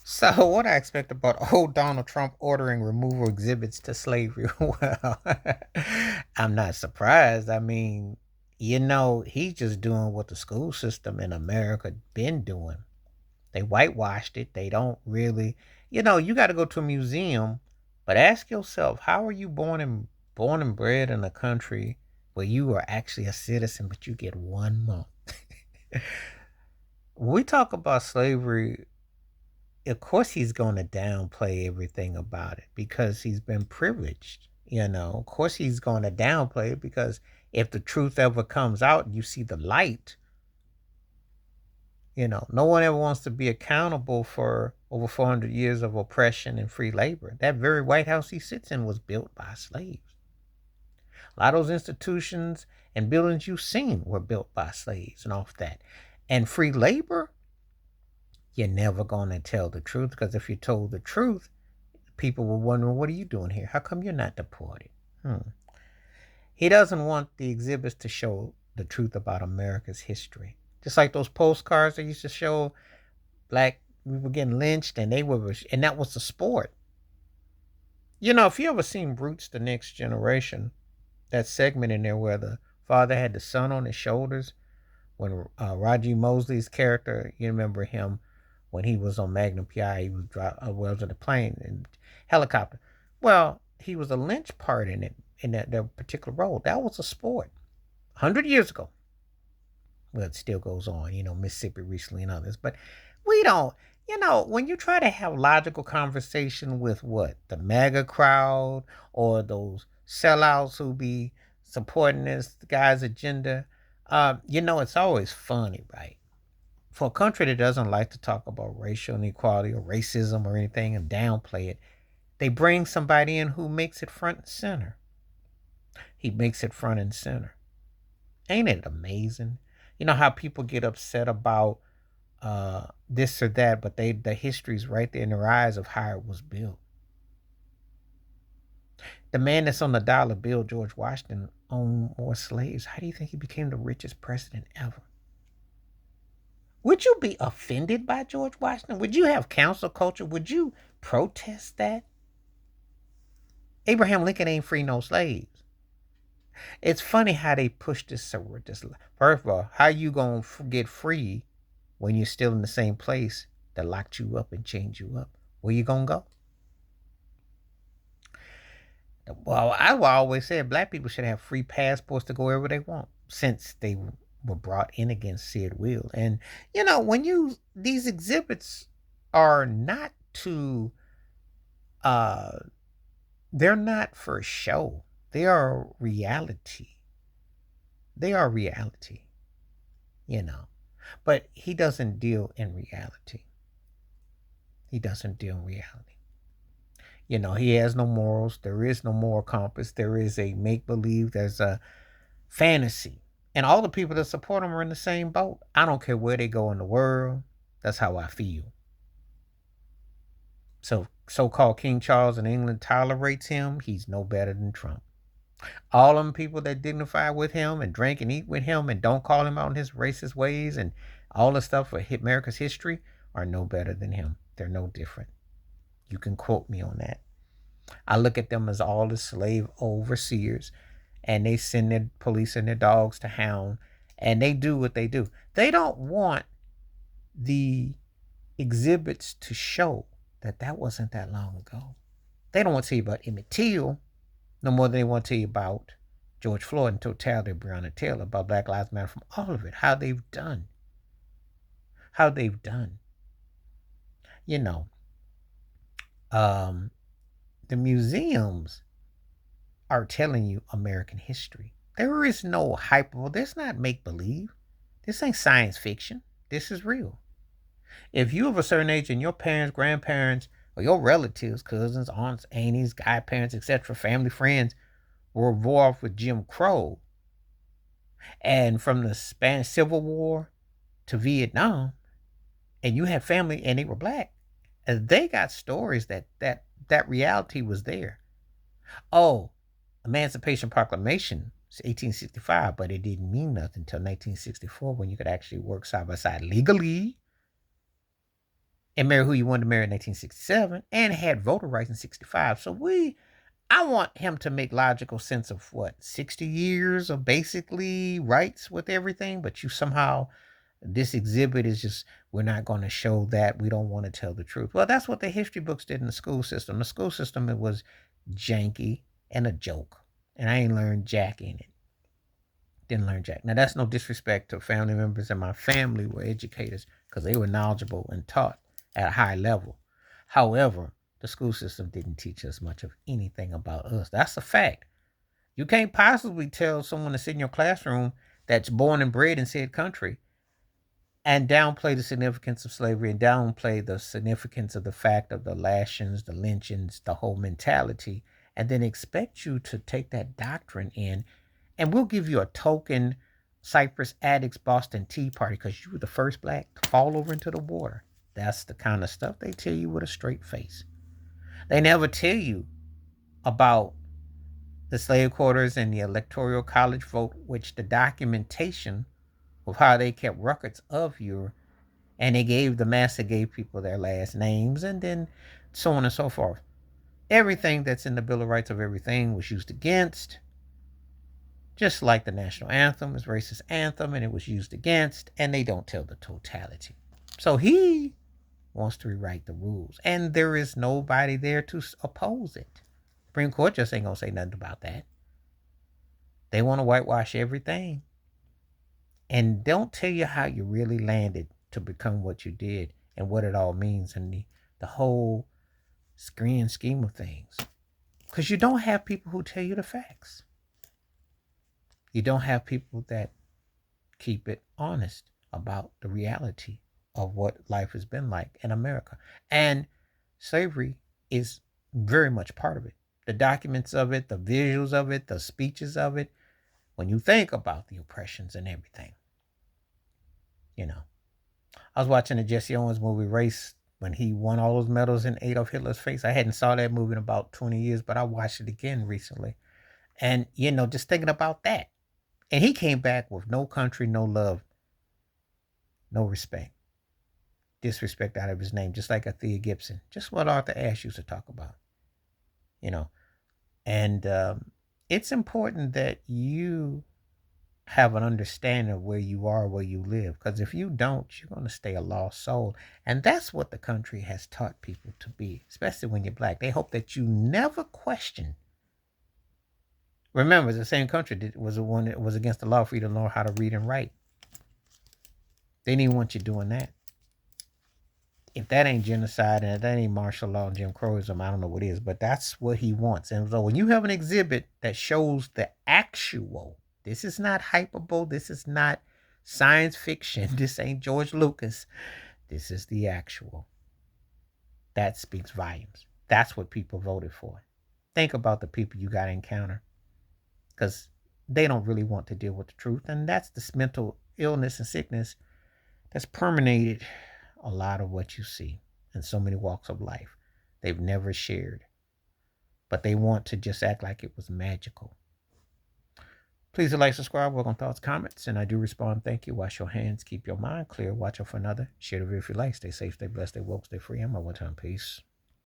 So, what I expect about old Donald Trump ordering removal exhibits to slavery? Well, I'm not surprised. I mean, he's just doing what the school system in America been doing. They whitewashed it. They don't really, you got to go to a museum, but ask yourself, how are you born and bred in a country where you are actually a citizen, but you get 1 month? When we talk about slavery, of course he's going to downplay everything about it because he's been privileged. Of course he's going to downplay it because if the truth ever comes out and you see the light, no one ever wants to be accountable for over 400 years of oppression and free labor. That very White House he sits in was built by slaves. A lot of those institutions and buildings you've seen were built by slaves and off that. And free labor, you're never going to tell the truth because if you told the truth, people were wondering, what are you doing here? How come you're not deported? He doesn't want the exhibits to show the truth about America's history. Just like those postcards that used to show black we were getting lynched and that was the sport. If you ever seen Brutes the Next Generation, that segment in there where the father had the son on his shoulders when Roger Mosley's character, you remember him when he was on Magnum PI, he was in a plane and helicopter. Well, he was a lynch part in it in that particular role. That was a sport 100 years ago. Well, it still goes on, Mississippi recently and others, but we don't. When you try to have logical conversation with what the MAGA crowd or those sellouts who be supporting this guy's agenda, it's always funny, right? For a country that doesn't like to talk about racial inequality or racism or anything and downplay it, they bring somebody in who makes it front and center. He makes it front and center. Ain't it amazing? You know how people get upset about this or that, but the history's right there in their eyes of how it was built. The man that's on the dollar bill, George Washington, owned more slaves. How do you think he became the richest president ever? Would you be offended by George Washington? Would you have council culture? Would you protest that? Abraham Lincoln ain't free no slaves. It's funny how they push this so just first of all, how you gonna get free when you're still in the same place that locked you up and chained you up? Where you gonna go? Well, I always said black people should have free passports to go wherever they want since they were brought in against Sid Will. And when these exhibits are not to uh they're not for show. They are reality. They are reality, you know. But he doesn't deal in reality. He doesn't deal in reality. He has no morals. There is no moral compass. There is a make believe. There's a fantasy. And all the people that support him are in the same boat. I don't care where they go in the world. That's how I feel. So called King Charles in England tolerates him. He's no better than Trump. All them people that dignify with him and drink and eat with him and don't call him out on his racist ways and all the stuff for America's history are no better than him. They're no different. You can quote me on that. I look at them as all the slave overseers, and they send their police and their dogs to hound, and they do what they do. They don't want the exhibits to show that wasn't that long ago. They don't want to tell you about Emmett Till no more than they want to tell you about George Floyd and totality of Breonna Taylor, about Black Lives Matter, from all of it, how they've done. How they've done. You know, um, the museums are telling you American history. There is no hyper. There's not make believe. This ain't science fiction. This is real. If you of a certain age and your parents, grandparents, or your relatives, cousins, aunts, aunties, godparents, etc., family, friends were involved with Jim Crow, and from the Spanish Civil War to Vietnam, and you had family and they were black, they got stories that reality was there. Oh, Emancipation Proclamation is 1865, but it didn't mean nothing until 1964 when you could actually work side by side legally and marry who you wanted to marry in 1967, and had voter rights in 65. So I want him to make logical sense of what 60 years of basically rights with everything, but you somehow this exhibit is just we're not going to show that, we don't want to tell the truth. Well, that's what the history books did in the school system. The school system, it was janky and a joke, and I ain't learned jack in it. Didn't learn jack. Now that's no disrespect to family members, and my family were educators because they were knowledgeable and taught at a high level. However, the school system didn't teach us much of anything about us. That's a fact. You can't possibly tell someone to sit in your classroom that's born and bred in said country and downplay the significance of slavery and downplay the significance of the fact of the lashings, the lynchings, the whole mentality, and then expect you to take that doctrine in, and we'll give you a token Cypress Addicts Boston Tea Party because you were the first black to fall over into the water. That's the kind of stuff they tell you with a straight face. They never tell you about the slave quarters and the electoral college vote, which the documentation of how they kept records of you, and they gave people their last names, and then so on and so forth. Everything that's in the Bill of Rights of everything was used against, just like the national anthem is racist anthem, and it was used against, and they don't tell the totality. So he wants to rewrite the rules, and there is nobody there to oppose it. Supreme Court just ain't gonna say nothing about that. They want to whitewash everything and don't tell you how you really landed to become what you did and what it all means and the whole grand scheme of things. Because you don't have people who tell you the facts. You don't have people that keep it honest about the reality of what life has been like in America. And slavery is very much part of it. The documents of it, the visuals of it, the speeches of it, when you think about the oppressions and everything. You know, I was watching the Jesse Owens movie Race when he won all those medals in Adolf Hitler's face. I hadn't saw that movie in about 20 years, but I watched it again recently. And, just thinking about that. And he came back with no country, no love, no respect. Disrespect out of his name, just like Thea Gibson. Just what Arthur Ashe used to talk about. And it's important that you have an understanding of where you are, where you live. Because if you don't, you're going to stay a lost soul. And that's what the country has taught people to be, especially when you're black. They hope that you never question. Remember, the same country was the one that was against the law for you to learn how to read and write. They didn't want you doing that. If that ain't genocide and if that ain't martial law and Jim Crowism, I don't know what is, but that's what he wants. And so when you have an exhibit that shows the actual, this is not hyperbole, this is not science fiction, this ain't George Lucas, this is the actual. That speaks volumes. That's what people voted for. Think about the people you got to encounter, because they don't really want to deal with the truth. And that's this mental illness and sickness that's permeated a lot of what you see in so many walks of life. They've never shared, but they want to just act like it was magical. Please like, subscribe, work on thoughts, comments, and I do respond. Thank you. Wash your hands, keep your mind clear, watch out for another. Share the video if you like. Stay safe, stay blessed, stay woke, stay free. I'm my one time. Peace.